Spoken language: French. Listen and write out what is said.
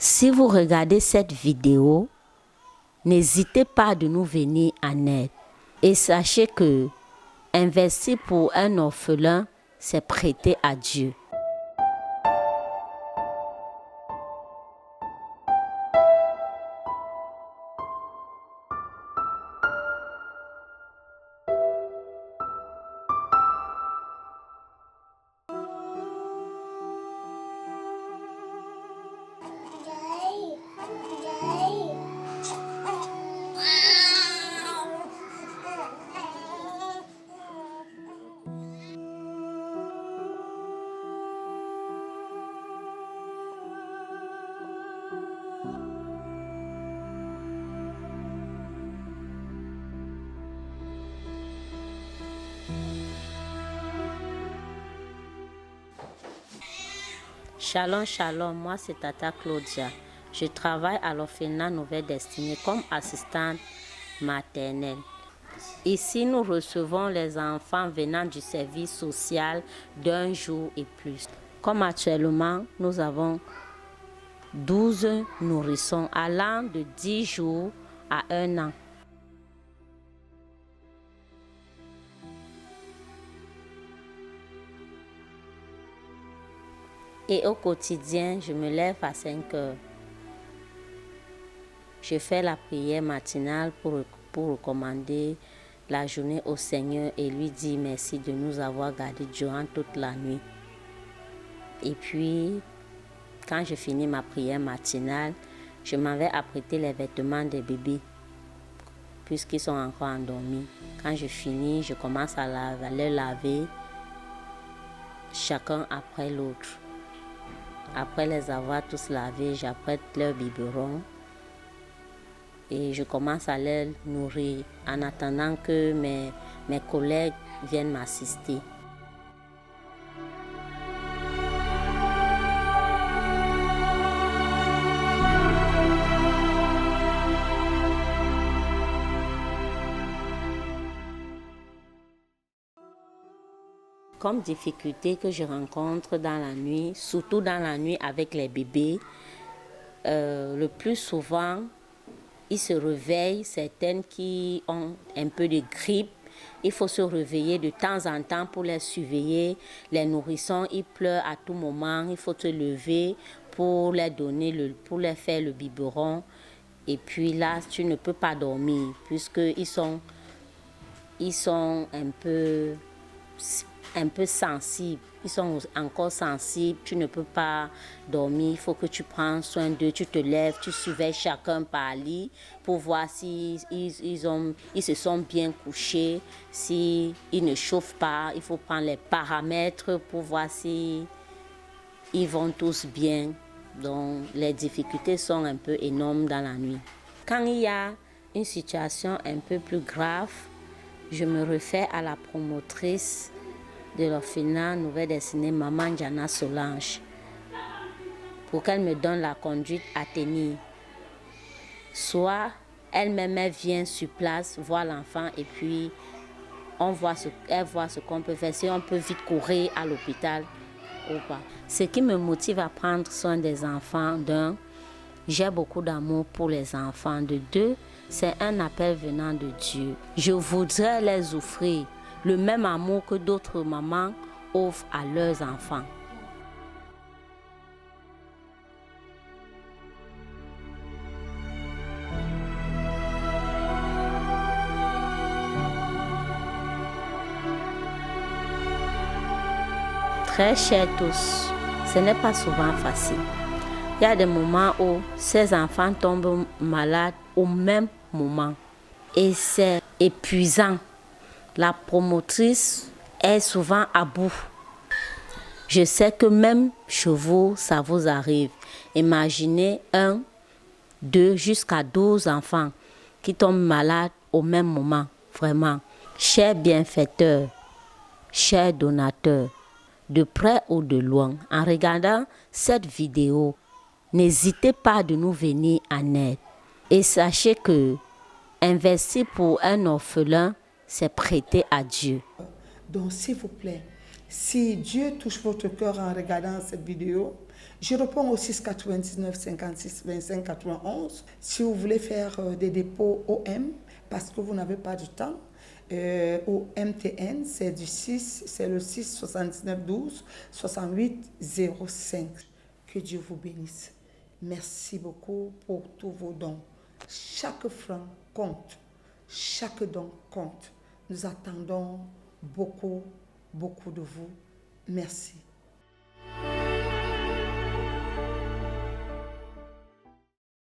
Si vous regardez cette vidéo, n'hésitez pas de nous venir en aide. Et sachez que investir pour un orphelin, c'est prêter à Dieu. Shalom, shalom, moi c'est Tata Claudia. Je travaille à l'orphelinat Nouvelle Destinée comme assistante maternelle. Ici, nous recevons les enfants venant du service social d'un jour et plus. Comme actuellement, nous avons 12 nourrissons allant de 10 jours à 1 an. Et au quotidien, je me lève à 5 heures. Je fais la prière matinale pour recommander la journée au Seigneur et lui dire merci de nous avoir gardés durant toute la nuit. Et puis, quand je finis ma prière matinale, je m'en vais apprêter les vêtements des bébés puisqu'ils sont encore endormis. Quand je finis, je commence à les laver chacun après l'autre. Après les avoir tous lavés, j'apprête leur biberon et je commence à les nourrir en attendant que mes collègues viennent m'assister. Comme difficulté que je rencontre dans la nuit, surtout dans la nuit avec les bébés, le plus souvent, ils se réveillent, certaines qui ont un peu de grippe. Il faut se réveiller de temps en temps pour les surveiller. Les nourrissons, ils pleurent à tout moment. Il faut se lever pour les donner, pour les faire le biberon. Et puis là, tu ne peux pas dormir puisqu'ils sont un peu sensibles. Ils sont encore sensibles, tu ne peux pas dormir, il faut que tu prennes soin d'eux, tu te lèves, tu surveilles chacun par lit pour voir si ils se sont bien couchés, si ils ne chauffent pas. Il faut prendre les paramètres pour voir si ils vont tous bien. Donc les difficultés sont un peu énormes dans la nuit. Quand il y a une situation un peu plus grave, je me réfère à la promotrice de l'orphelinat Nouvelle Destinée, Maman Diana Solange, pour qu'elle me donne la conduite à tenir. Soit elle-même vient sur place voir l'enfant et puis elle voit ce qu'on peut faire, si on peut vite courir à l'hôpital ou pas. Ce qui me motive à prendre soin des enfants, d'un, j'ai beaucoup d'amour pour les enfants. De deux, c'est un appel venant de Dieu. Je voudrais les offrir le même amour que d'autres mamans offrent à leurs enfants. Très chers tous, ce n'est pas souvent facile. Il y a des moments où ces enfants tombent malades au même moment et c'est épuisant. La promotrice est souvent à bout. Je sais que même chez vous, ça vous arrive. Imaginez 1, 2, jusqu'à 12 enfants qui tombent malades au même moment. Vraiment. Chers bienfaiteurs, chers donateurs, de près ou de loin, en regardant cette vidéo, n'hésitez pas de nous venir en aide. Et sachez que investir pour un orphelin, c'est prêter à Dieu. Donc, s'il vous plaît, si Dieu touche votre cœur en regardant cette vidéo, Je réponds au 699 56 25 91. Si vous voulez faire des dépôts OM, parce que vous n'avez pas de temps, au MTN, c'est le 6 79 12 68 05. Que Dieu vous bénisse. Merci beaucoup pour tous vos dons. Chaque franc compte. Chaque don compte. Nous attendons beaucoup, beaucoup de vous. Merci.